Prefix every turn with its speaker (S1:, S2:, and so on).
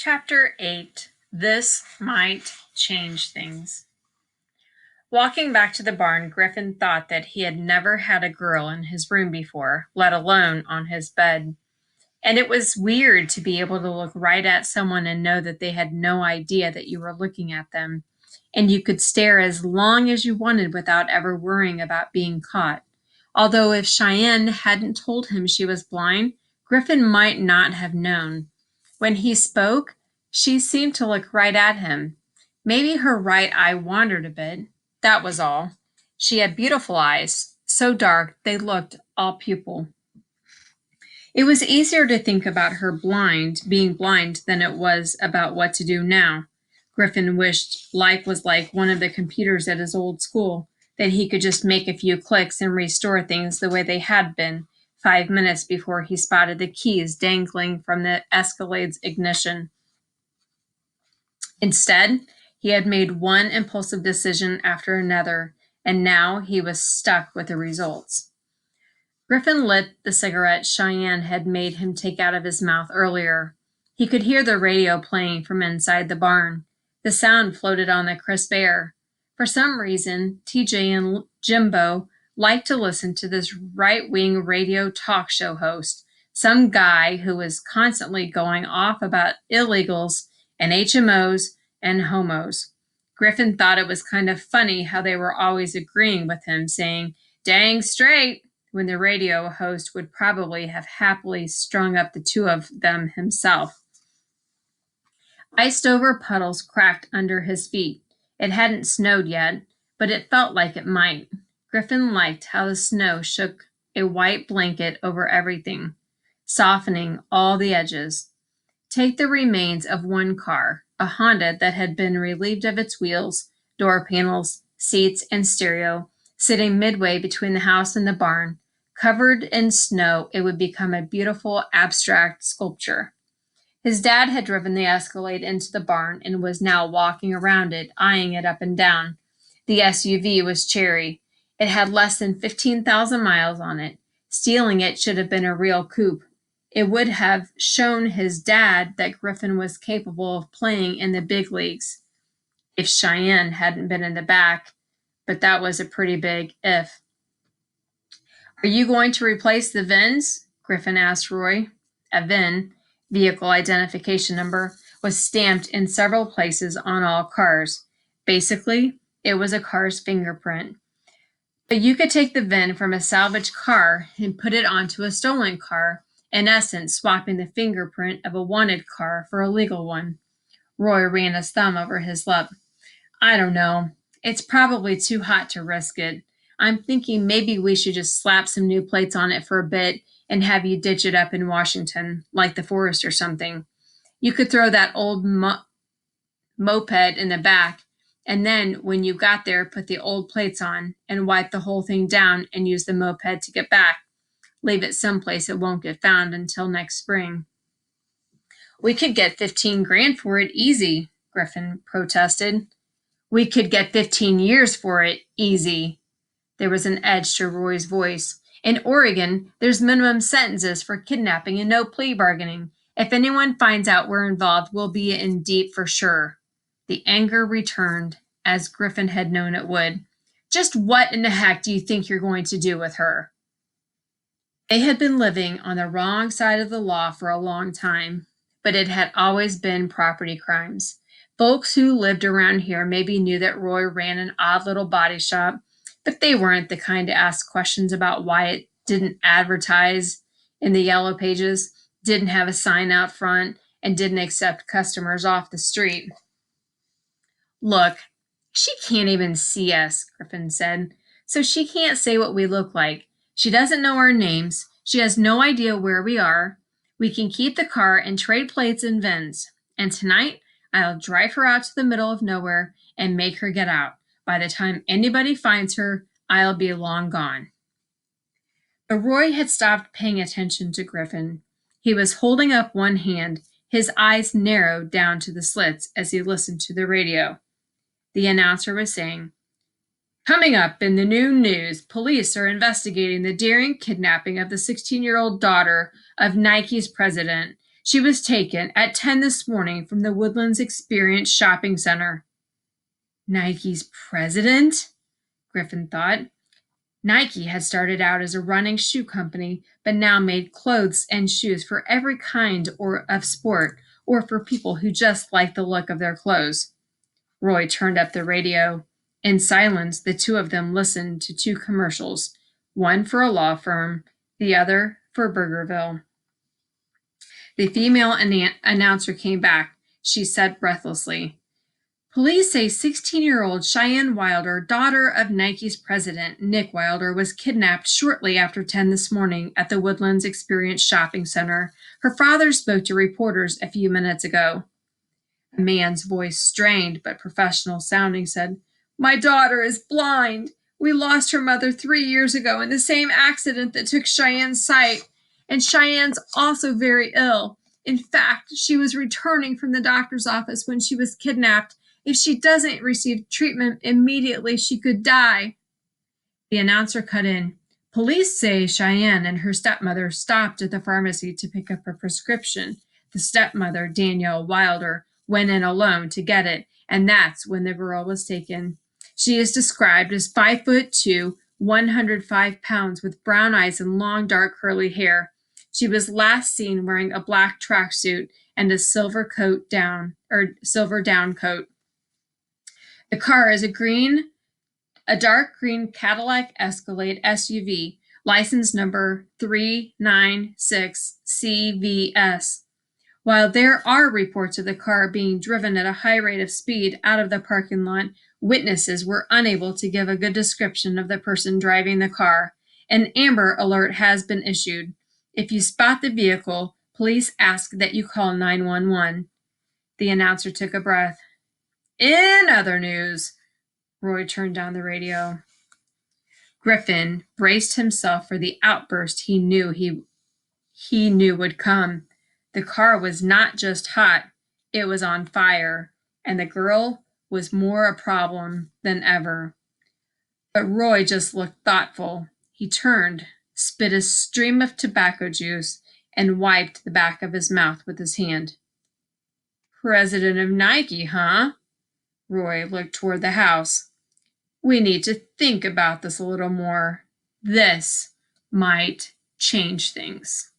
S1: Chapter 8. This Might Change Things. Walking back to the barn, Griffin thought that he had never had a girl in his room before, let alone on his bed. And it was weird to be able to look right at someone and know that they had no idea that you were looking at them. And you could stare as long as you wanted without ever worrying about being caught. Although if Cheyenne hadn't told him she was blind, Griffin might not have known. When he spoke, she seemed to look right at him. Maybe her right eye wandered a bit. That was all. She had beautiful eyes, so dark they looked all pupil. It was easier to think about her being blind, than it was about what to do now. Griffin wished life was like one of the computers at his old school, that he could just make a few clicks and restore things the way they had been 5 minutes before he spotted the keys dangling from the Escalade's ignition. Instead, he had made one impulsive decision after another, and now he was stuck with the results. Griffin lit the cigarette Cheyenne had made him take out of his mouth earlier. He could hear the radio playing from inside the barn. The sound floated on the crisp air. For some reason, TJ and Jimbo liked to listen to this right-wing radio talk show host, some guy who was constantly going off about illegals and HMOs and homos. Griffin thought it was kind of funny how they were always agreeing with him, saying, "Dang straight," when the radio host would probably have happily strung up the two of them himself. Iced-over puddles cracked under his feet. It hadn't snowed yet, but it felt like it might. Griffin liked how the snow shook a white blanket over everything, softening all the edges. Take the remains of one car, a Honda that had been relieved of its wheels, door panels, seats, and stereo, sitting midway between the house and the barn. Covered in snow, it would become a beautiful abstract sculpture. His dad had driven the Escalade into the barn and was now walking around it, eyeing it up and down. The SUV was cherry. It had less than 15,000 miles on it. Stealing it should have been a real coup. It would have shown his dad that Griffin was capable of playing in the big leagues, if Cheyenne hadn't been in the back, but that was a pretty big if. "Are you going to replace the VINs?" Griffin asked Roy. A VIN, vehicle identification number, was stamped in several places on all cars. Basically, it was a car's fingerprint. But you could take the VIN from a salvaged car and put it onto a stolen car, in essence swapping the fingerprint of a wanted car for a legal one. Roy ran his thumb over his lip. "I don't know. It's probably too hot to risk it. I'm thinking maybe we should just slap some new plates on it for a bit and have you ditch it up in Washington, like the forest or something. You could throw that old moped in the back, and then when you got there, put the old plates on and wipe the whole thing down and use the moped to get back. Leave it someplace it won't get found until next spring." "We could get 15 grand for it easy," Griffin protested. "We could get 15 years for it easy." There was an edge to Roy's voice. "In Oregon, there's minimum sentences for kidnapping and no plea bargaining. If anyone finds out we're involved, we'll be in deep for sure." The anger returned, as Griffin had known it would. "Just what in the heck do you think you're going to do with her?" They had been living on the wrong side of the law for a long time, but it had always been property crimes. Folks who lived around here maybe knew that Roy ran an odd little body shop, but they weren't the kind to ask questions about why it didn't advertise in the yellow pages, didn't have a sign out front, and didn't accept customers off the street. "Look, she can't even see us," Griffin said, "so she can't say what we look like. She doesn't know our names. She has no idea where we are. We can keep the car and trade plates and VINs. And tonight, I'll drive her out to the middle of nowhere and make her get out. By the time anybody finds her, I'll be long gone." But Roy had stopped paying attention to Griffin. He was holding up one hand, his eyes narrowed down to the slits as he listened to the radio. The announcer was saying, "Coming up in the noon news, police are investigating the daring kidnapping of the 16-year-old daughter of Nike's president. She was taken at 10 this morning from the Woodlands Experience Shopping Center. Nike's president? Griffin thought. Nike had started out as a running shoe company, but now made clothes and shoes for every kind of sport or for people who just liked the look of their clothes. Roy turned up the radio. In silence, the two of them listened to two commercials, one for a law firm, the other for Burgerville. The female announcer came back. She said breathlessly, "Police say 16-year-old Cheyenne Wilder, daughter of Nike's president, Nick Wilder, was kidnapped shortly after 10 this morning at the Woodlands Experience Shopping Center. Her father spoke to reporters a few minutes ago." A man's voice, strained but professional sounding, said, "My daughter is blind. We lost her mother 3 years ago in the same accident that took Cheyenne's sight. And Cheyenne's also very ill. In fact, she was returning from the doctor's office when she was kidnapped. If she doesn't receive treatment immediately, she could die." The announcer cut in. "Police say Cheyenne and her stepmother stopped at the pharmacy to pick up a prescription. The stepmother, Danielle Wilder, went in alone to get it, and that's when the girl was taken. She is described as 5'2", 105 pounds, with brown eyes and long, dark, curly hair. She was last seen wearing a black tracksuit and a silver down coat. The car is a dark green Cadillac Escalade SUV, license number 396CVS. While there are reports of the car being driven at a high rate of speed out of the parking lot, witnesses were unable to give a good description of the person driving the car. An Amber Alert has been issued. If you spot the vehicle, police ask that you call 911. The announcer took a breath. In other news, Roy turned down the radio. Griffin braced himself for the outburst he knew would come. The car was not just hot, it was on fire, and the girl was more a problem than ever. But Roy just looked thoughtful. He turned, spit a stream of tobacco juice, and wiped the back of his mouth with his hand. "President of Nike, huh?" Roy looked toward the house. "We need to think about this a little more. This might change things."